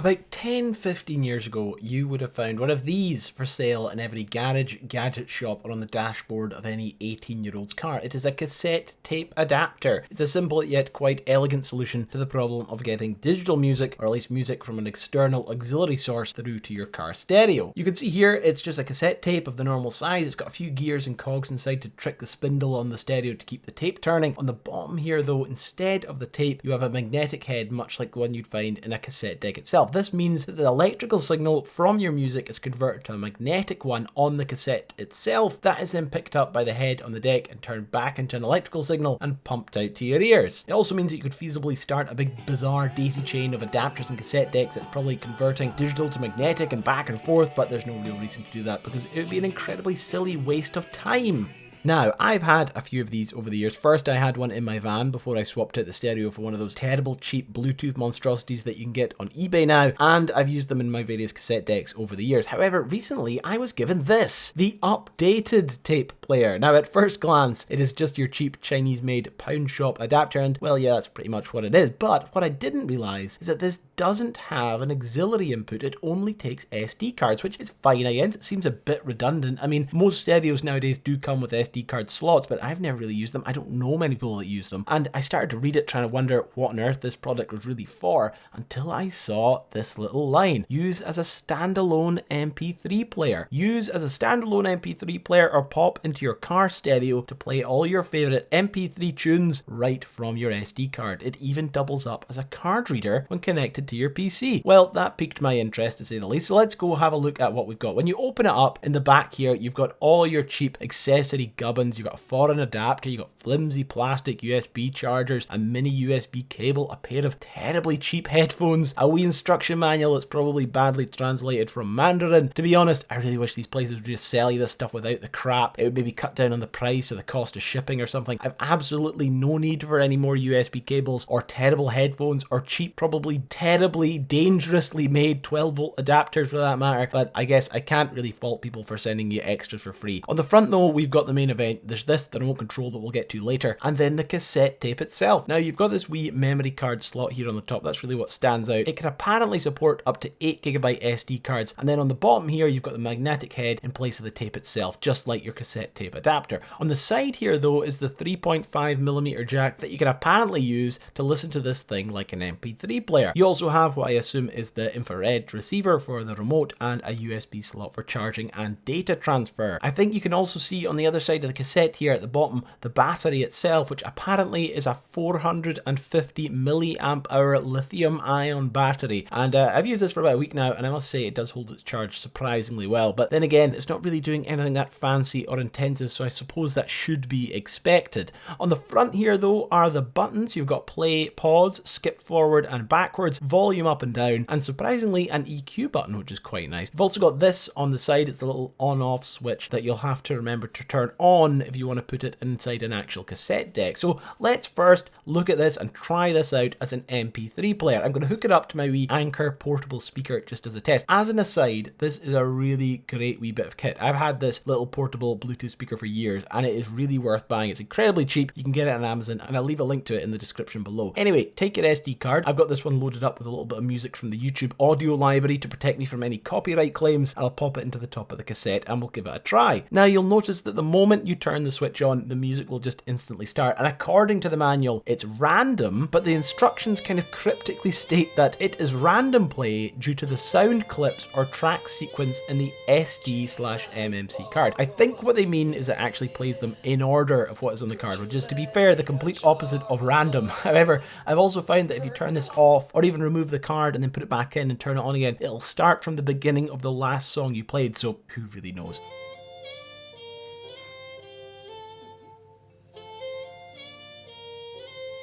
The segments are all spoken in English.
About 10-15 years ago, you would have found one of these for sale in every garage, gadget shop, or on the dashboard of any 18-year-old's car. It is a cassette tape adapter. It's a simple yet quite elegant solution to the problem of getting digital music, or at least music from an external auxiliary source, through to your car stereo. You can see here it's just a cassette tape of the normal size. It's got a few gears and cogs inside to trick the spindle on the stereo to keep the tape turning. On the bottom here though, instead of the tape, you have a magnetic head much like the one you'd find in a cassette deck itself. This means that the electrical signal from your music is converted to a magnetic one on the cassette itself. That is then picked up by the head on the deck and turned back into an electrical signal and pumped out to your ears. It also means that you could feasibly start a big bizarre daisy chain of adapters and cassette decks that's probably converting digital to magnetic and back and forth, but there's no real reason to do that because it would be an incredibly silly waste of time. Now, I've had a few of these over the years. First, I had one in my van before I swapped out the stereo for one of those terrible, cheap Bluetooth monstrosities that you can get on eBay now, and I've used them in my various cassette decks over the years. However, recently, I was given this, the updated tape player. Now, at first glance, it is just your cheap Chinese-made pound shop adapter, and, well, yeah, that's pretty much what it is. But what I didn't realize is that this doesn't have an auxiliary input. It only takes SD cards, which is fine, I guess. It seems a bit redundant. I mean, most stereos nowadays do come with SD card slots, but I've never really used them. I don't know many people that use them. And I started to read it trying to wonder what on earth this product was really for until I saw this little line. Use as a standalone MP3 player. Use as a standalone MP3 player or pop into your car stereo to play all your favorite MP3 tunes right from your SD card. It even doubles up as a card reader when connected to your PC. Well, that piqued my interest to say the least. So let's go have a look at what we've got. When you open it up, in the back here, you've got all your cheap accessory gubbins. You've got a foreign adapter, you've got flimsy plastic USB chargers, a mini USB cable, a pair of terribly cheap headphones, a wee instruction manual that's probably badly translated from Mandarin. To be honest, I really wish these places would just sell you this stuff without the crap. It would maybe cut down on the price or the cost of shipping or something. I've absolutely no need for any more USB cables or terrible headphones or cheap, probably terribly dangerously made 12-volt adapters for that matter, but I guess I can't really fault people for sending you extras for free. On the front though, we've got the main event. There's this, the remote control that we'll get to later, and then the cassette tape itself. Now you've got this wee memory card slot here on the top. That's really what stands out. It can apparently support up to 8GB SD cards, and then on the bottom here you've got the magnetic head in place of the tape itself, just like your cassette tape adapter. On the side here though is the 3.5mm jack that you can apparently use to listen to this thing like an MP3 player. You also have what I assume is the infrared receiver for the remote and a USB slot for charging and data transfer. I think you can also see on the other side of the cassette here at the bottom the battery itself, which apparently is a 450 milliamp hour lithium ion battery, and I've used this for about a week now and I must say it does hold its charge surprisingly well, but then again it's not really doing anything that fancy or intensive, so I suppose that should be expected. On the front here though are the buttons. You've got play, pause, skip forward and backwards, volume up and down, and surprisingly an EQ button, which is quite nice. You've also got this on the side. It's a little on-off switch that you'll have to remember to turn on if you want to put it inside an actual cassette deck. So let's first look at this and try this out as an MP3 player. I'm going to hook it up to my wee Anchor portable speaker just as a test. As an aside, this is a really great wee bit of kit. I've had this little portable Bluetooth speaker for years and it is really worth buying. It's incredibly cheap. You can get it on Amazon and I'll leave a link to it in the description below. Anyway, take your SD card. I've got this one loaded up with a little bit of music from the YouTube audio library to protect me from any copyright claims. I'll pop it into the top of the cassette and we'll give it a try. Now you'll notice that the moment you turn the switch on, the music will just instantly start, and according to the manual it's random, but the instructions kind of cryptically state that it is random play due to the sound clips or track sequence in the SD/MMC card. I think what they mean is it actually plays them in order of what is on the card, which is, to be fair, the complete opposite of random. However, I've also found that if you turn this off or even remove the card and then put it back in and turn it on again, it'll start from the beginning of the last song you played, so who really knows?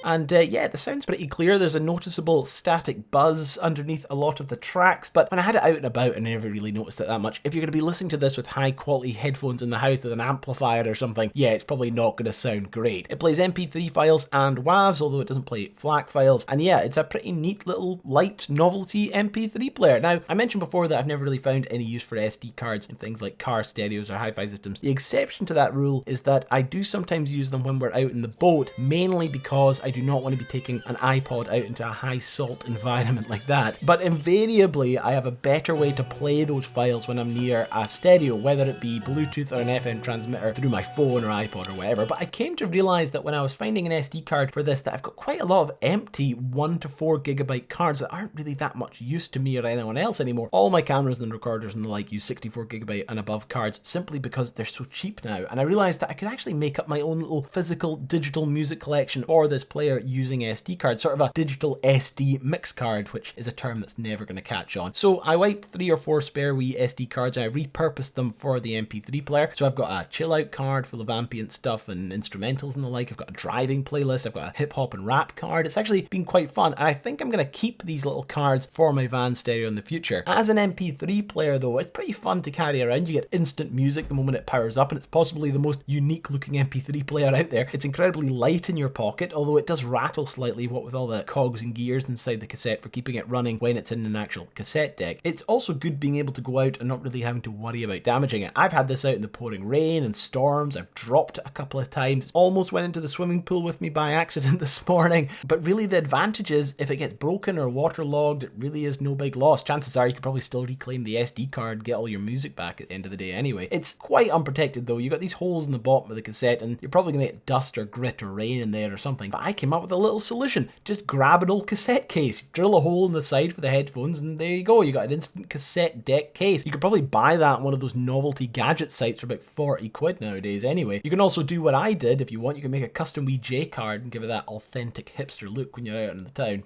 And yeah, the sound's pretty clear. There's a noticeable static buzz underneath a lot of the tracks, but when I had it out and about, I never really noticed it that much. If you're going to be listening to this with high quality headphones in the house with an amplifier or something, yeah, it's probably not going to sound great. It plays MP3 files and WAVs, although it doesn't play FLAC files. And yeah, it's a pretty neat little light novelty MP3 player. Now, I mentioned before that I've never really found any use for SD cards in things like car stereos or hi-fi systems. The exception to that rule is that I do sometimes use them when we're out in the boat, mainly because I do not want to be taking an iPod out into a high salt environment like that. But invariably, I have a better way to play those files when I'm near a stereo, whether it be Bluetooth or an FM transmitter through my phone or iPod or whatever. But I came to realize that when I was finding an SD card for this, that I've got quite a lot of empty 1 to 4 gigabyte cards that aren't really that much use to me or anyone else anymore. All my cameras and recorders and the like use 64 gigabyte and above cards simply because they're so cheap now. And I realized that I could actually make up my own little physical digital music collection for this player using SD cards, sort of a digital SD mix card, which is a term that's never going to catch on. So I wiped 3 or 4 spare wee SD cards and I repurposed them for the MP3 player. So I've got a chill out card full of ambient stuff and instrumentals and the like. I've got a driving playlist. I've got a hip hop and rap card. It's actually been quite fun. And I think I'm going to keep these little cards for my van stereo in the future. As an MP3 player though, it's pretty fun to carry around. You get instant music the moment it powers up, and it's possibly the most unique looking MP3 player out there. It's incredibly light in your pocket, although it does rattle slightly, what with all the cogs and gears inside the cassette for keeping it running when it's in an actual cassette deck. It's also good being able to go out and not really having to worry about damaging it. I've had this out in the pouring rain and storms. I've dropped it a couple of times. Almost went into the swimming pool with me by accident this morning. But really the advantage is if it gets broken or waterlogged, it really is no big loss. Chances are you could probably still reclaim the SD card, get all your music back at the end of the day anyway. It's quite unprotected though. You got these holes in the bottom of the cassette and you're probably going to get dust or grit or rain in there or something. But I came up with a little solution. Just grab an old cassette case, drill a hole in the side for the headphones, and there you go. You got an instant cassette deck case. You could probably buy that on one of those novelty gadget sites for about 40 quid nowadays anyway. You can also do what I did if you want. You can make a custom wee J card and give it that authentic hipster look when you're out in the town.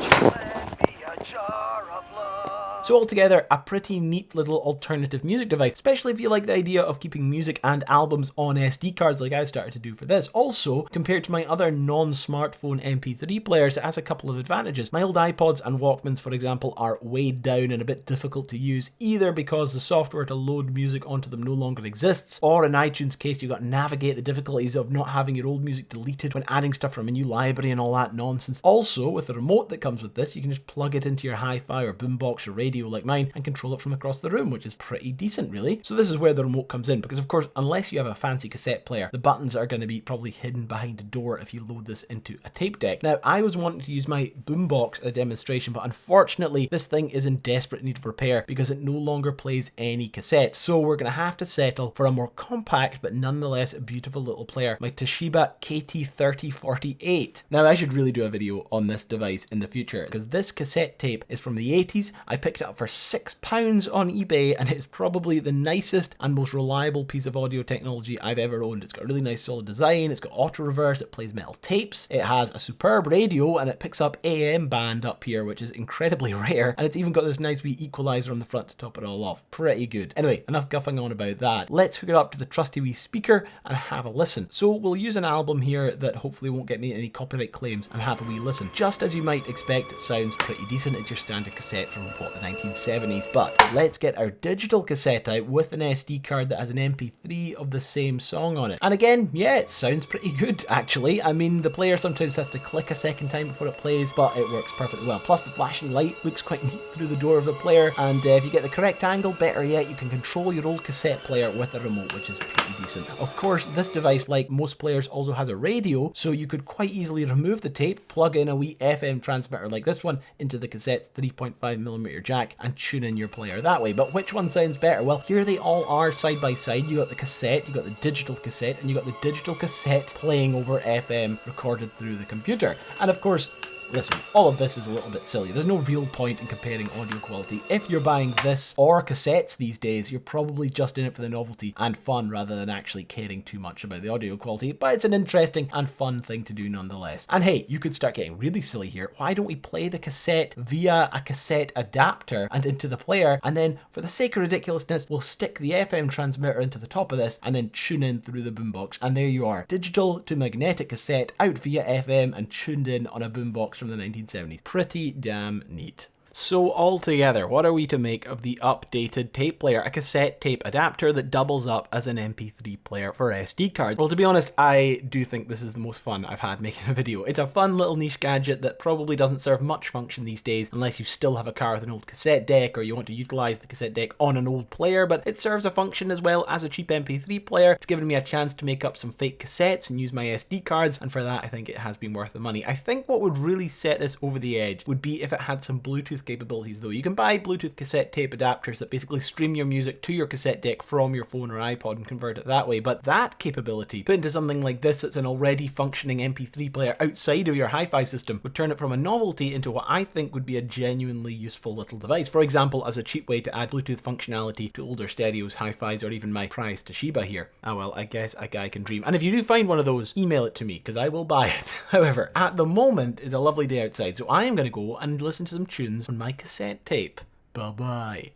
So altogether, a pretty neat little alternative music device, especially if you like the idea of keeping music and albums on SD cards like I've started to do for this. Also, compared to my other non-smartphone MP3 players, it has a couple of advantages. My old iPods and Walkmans, for example, are weighed down and a bit difficult to use, either because the software to load music onto them no longer exists, or in iTunes' case, you've got to navigate the difficulties of not having your old music deleted when adding stuff from a new library and all that nonsense. Also, with the remote that comes with this, you can just plug it into your hi-fi or boombox or radio like mine and control it from across the room, which is pretty decent really. So this is where the remote comes in, because of course unless you have a fancy cassette player, the buttons are going to be probably hidden behind a door if you load this into a tape deck. Now I was wanting to use my boombox as a demonstration, but unfortunately this thing is in desperate need of repair because it no longer plays any cassettes, so we're going to have to settle for a more compact but nonetheless beautiful little player, my Toshiba KT3048. Now I should really do a video on this device in the future because this cassette tape is from the 80s. I picked it up for £6 on eBay and it's probably the nicest and most reliable piece of audio technology I've ever owned. It's got a really nice solid design, it's got auto reverse, it plays metal tapes, it has a superb radio and it picks up AM band up here, which is incredibly rare, and it's even got this nice wee equalizer on the front to top it all off. Pretty good. Anyway, enough guffing on about that. Let's hook it up to the trusty wee speaker and have a listen. So we'll use an album here that hopefully won't get me any copyright claims and have a wee listen. Just as you might expect, it sounds pretty decent. It's your standard cassette from what, the 1970s. But let's get our digital cassette out with an SD card that has an MP3 of the same song on it. And again, yeah, it sounds pretty good actually. I mean, the player sometimes has to click a second time before it plays, but it works perfectly well. Plus the flashing light looks quite neat through the door of the player, and if you get the correct angle, better yet, you can control your old cassette player with a remote, which is pretty decent. Of course, this device, like most players, also has a radio, so you could quite easily remove the tape, plug in a wee FM transmitter like this one into the cassette's 3.5mm jack, and tune in your player that way. But which one sounds better? Well, here they all are side by side. You got the cassette, you got the digital cassette, and you got the digital cassette playing over FM recorded through the computer. And of course, listen, all of this is a little bit silly. There's no real point in comparing audio quality. If you're buying this or cassettes these days, you're probably just in it for the novelty and fun rather than actually caring too much about the audio quality, but it's an interesting and fun thing to do nonetheless. And hey, you could start getting really silly here. Why don't we play the cassette via a cassette adapter and into the player, and then for the sake of ridiculousness, we'll stick the FM transmitter into the top of this and then tune in through the boombox, and there you are. Digital to magnetic cassette out via FM and tuned in on a boombox from the 1970s. Pretty damn neat. So altogether, what are we to make of the updated tape player? A cassette tape adapter that doubles up as an MP3 player for SD cards. Well, to be honest, I do think this is the most fun I've had making a video. It's a fun little niche gadget that probably doesn't serve much function these days unless you still have a car with an old cassette deck or you want to utilize the cassette deck on an old player, but it serves a function as well as a cheap MP3 player. It's given me a chance to make up some fake cassettes and use my SD cards, and for that I think it has been worth the money. I think what would really set this over the edge would be if it had some Bluetooth capabilities though. You can buy Bluetooth cassette tape adapters that basically stream your music to your cassette deck from your phone or iPod and convert it that way, but that capability put into something like this that's an already functioning MP3 player outside of your hi-fi system would turn it from a novelty into what I think would be a genuinely useful little device. For example, as a cheap way to add Bluetooth functionality to older stereos, hi-fis, or even my prized Toshiba here. Ah well, I guess a guy can dream. And if you do find one of those, email it to me because I will buy it. However, at the moment it's a lovely day outside, so I am going to go and listen to some tunes on my cassette tape. Bye bye.